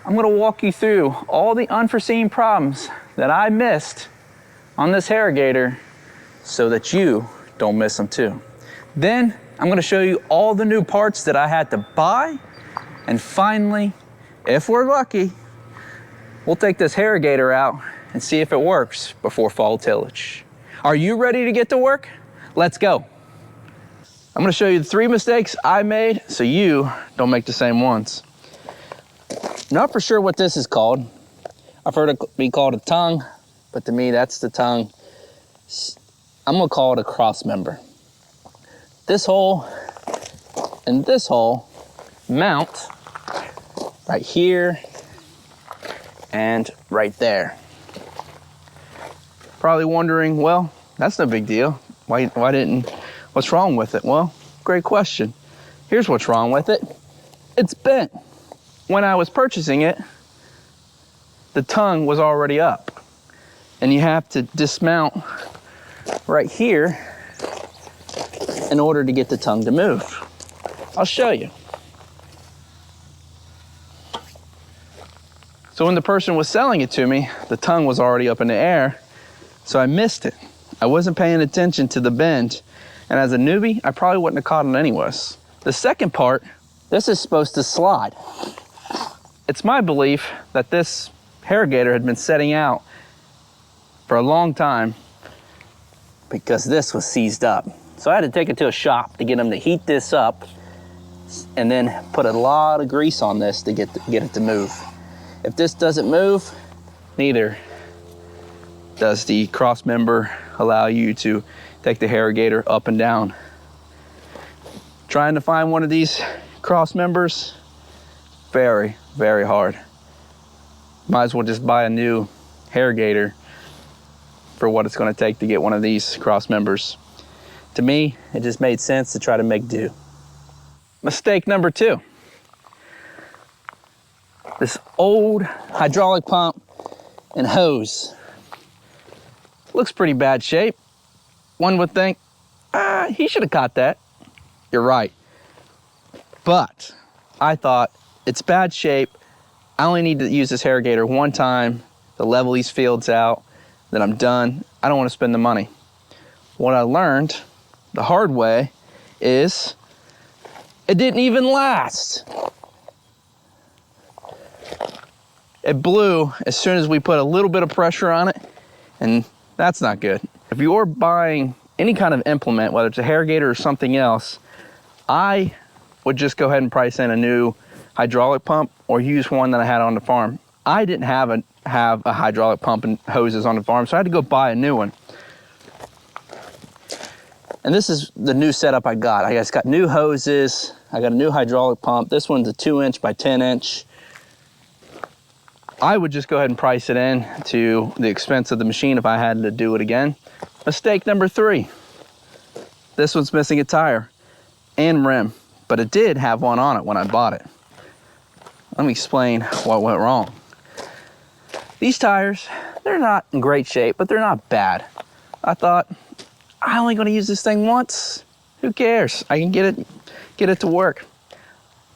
I'm gonna walk you through all the unforeseen problems that I missed on this Harogator so that you don't miss them too. Then I'm gonna show you all the new parts that I had to buy. And finally, if we're lucky, we'll take this Harogator out and see if it works before fall tillage. Are you ready to get to work? Let's go. I'm gonna show you the 3 mistakes I made so you don't make the same ones. Not for sure what this is called. I've heard it be called a tongue, but to me that's the tongue. I'm gonna call it a cross member. This hole and this hole mount right here and right there. Probably wondering, well, that's no big deal. What's wrong with it? Well, great question. Here's what's wrong with it. It's bent. When I was purchasing it, the tongue was already up. And you have to dismount right here in order to get the tongue to move. I'll show you. So when the person was selling it to me, the tongue was already up in the air, so I missed it. I wasn't paying attention to the bend, and as a newbie, I probably wouldn't have caught it anyways. The second part, this is supposed to slide. It's my belief that this Harogator had been setting out for a long time because this was seized up. So I had to take it to a shop to get them to heat this up and then put a lot of grease on this to get it to move. If this doesn't move, neither does the cross member allow you to take the Harogator up and down. Trying to find one of these cross members, very, very hard. Might as well just buy a new Harogator for what it's gonna take to get one of these cross members. To me, it just made sense to try to make do. Mistake number 2. This old hydraulic pump and hose. Looks pretty bad shape. One would think, he should have caught that. You're right. But I thought, it's bad shape. I only need to use this Harogator one time to level these fields out, then I'm done. I don't want to spend the money. What I learned the hard way is it didn't even last. It blew as soon as we put a little bit of pressure on it, and that's not good. If you're buying any kind of implement, whether it's a Harogator or something else, I would just go ahead and price in a new hydraulic pump or use one that I had on the farm. I didn't have a hydraulic pump and hoses on the farm, so I had to go buy a new one. And this is the new setup I got. I just got new hoses. I got a new hydraulic pump. This one's a 2-inch by 10-inch. I would just go ahead and price it in to the expense of the machine if I had to do it again. Mistake number 3. This one's missing a tire and rim, but it did have one on it when I bought it. Let me explain what went wrong. These tires, they're not in great shape, but they're not bad. I thought, I'm only gonna use this thing once. Who cares? I can get it to work.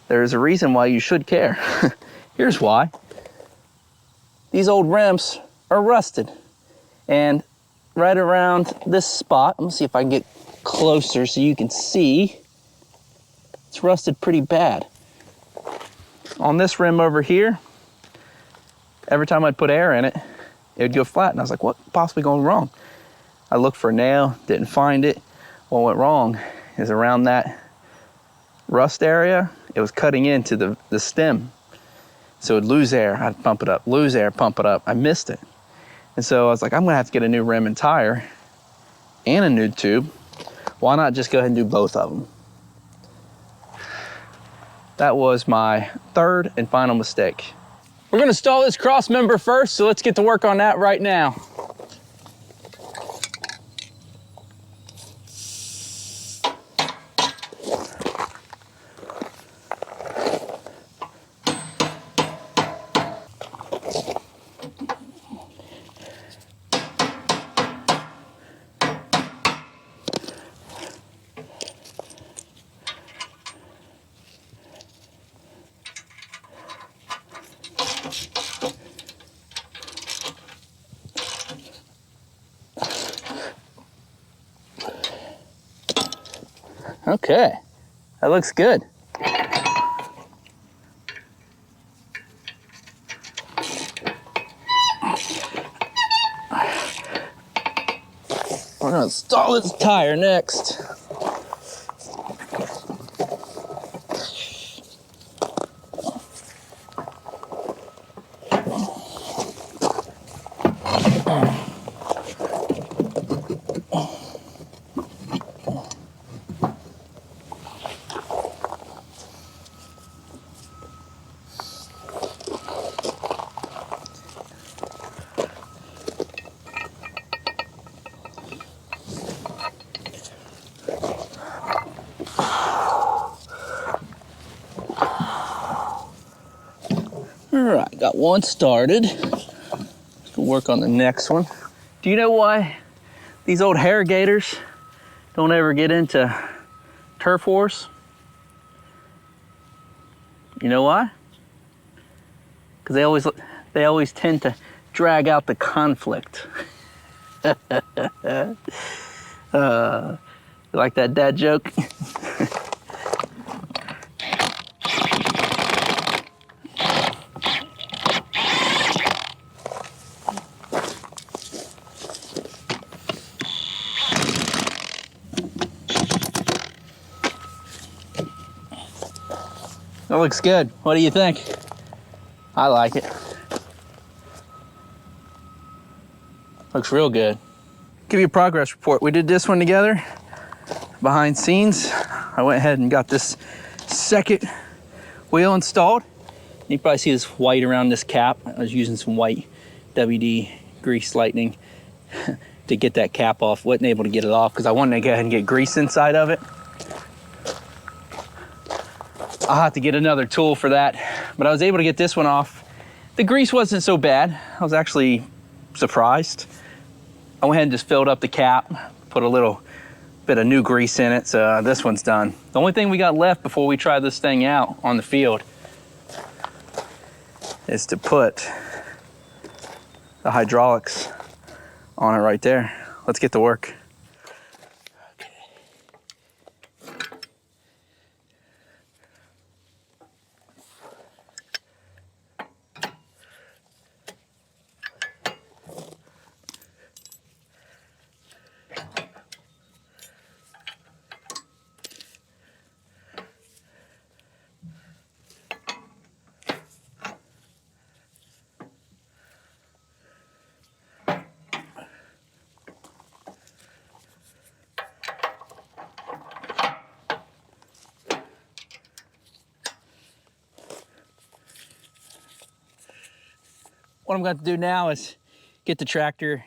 There's a reason why you should care. Here's why. These old rims are rusted. And right around this spot, I'm gonna see if I can get closer so you can see, it's rusted pretty bad. On this rim over here, every time I'd put air in it, it would go flat. And I was like, what possibly going wrong? I looked for a nail, didn't find it. What went wrong is around that rust area, it was cutting into the stem. So it would lose air, I'd pump it up, lose air, pump it up. I missed it. And so I was like, I'm gonna have to get a new rim and tire and a new tube. Why not just go ahead and do both of them? That was my 3rd and final mistake. We're gonna install this cross member first, so let's get to work on that right now. Okay, that looks good. We're gonna install this tire next. All right, got one started. Let's go work on the next one. Do you know why these old Harogators don't ever get into turf wars? You know why? Because they always tend to drag out the conflict. You like that dad joke? That looks good. What do you think? I like it. Looks real good. Give you a progress report. We did this one together, behind scenes. I went ahead and got this second wheel installed. You can probably see this white around this cap. I was using some white WD grease lightning to get that cap off. Wasn't able to get it off because I wanted to go ahead and get grease inside of it. I'll have to get another tool for that, but I was able to get this one off. The grease wasn't so bad. I was actually surprised. I went ahead and just filled up the cap, put a little bit of new grease in it, so this one's done. The only thing we got left before we try this thing out on the field is to put the hydraulics on it right there. Let's get to work. What I'm going to do now is get the tractor,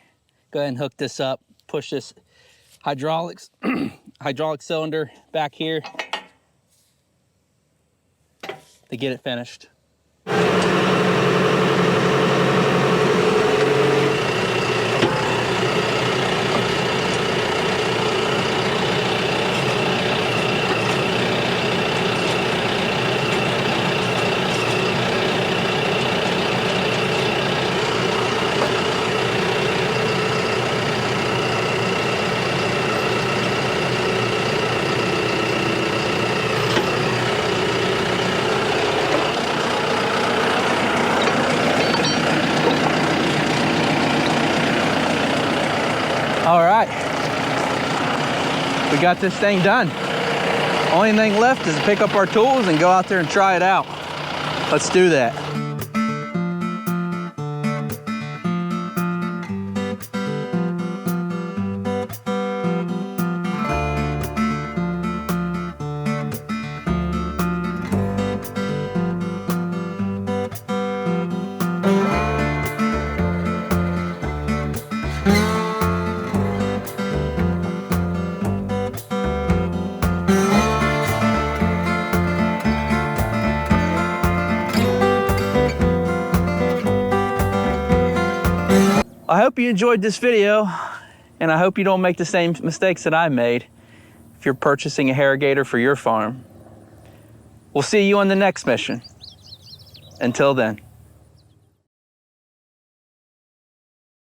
go ahead and hook this up, push this hydraulic cylinder back here to get it finished. All right, we got this thing done. Only thing left is to pick up our tools and go out there and try it out. Let's do that. I hope you enjoyed this video, and I hope you don't make the same mistakes that I made if you're purchasing a Harogator for your farm. We'll see you on the next mission. Until then.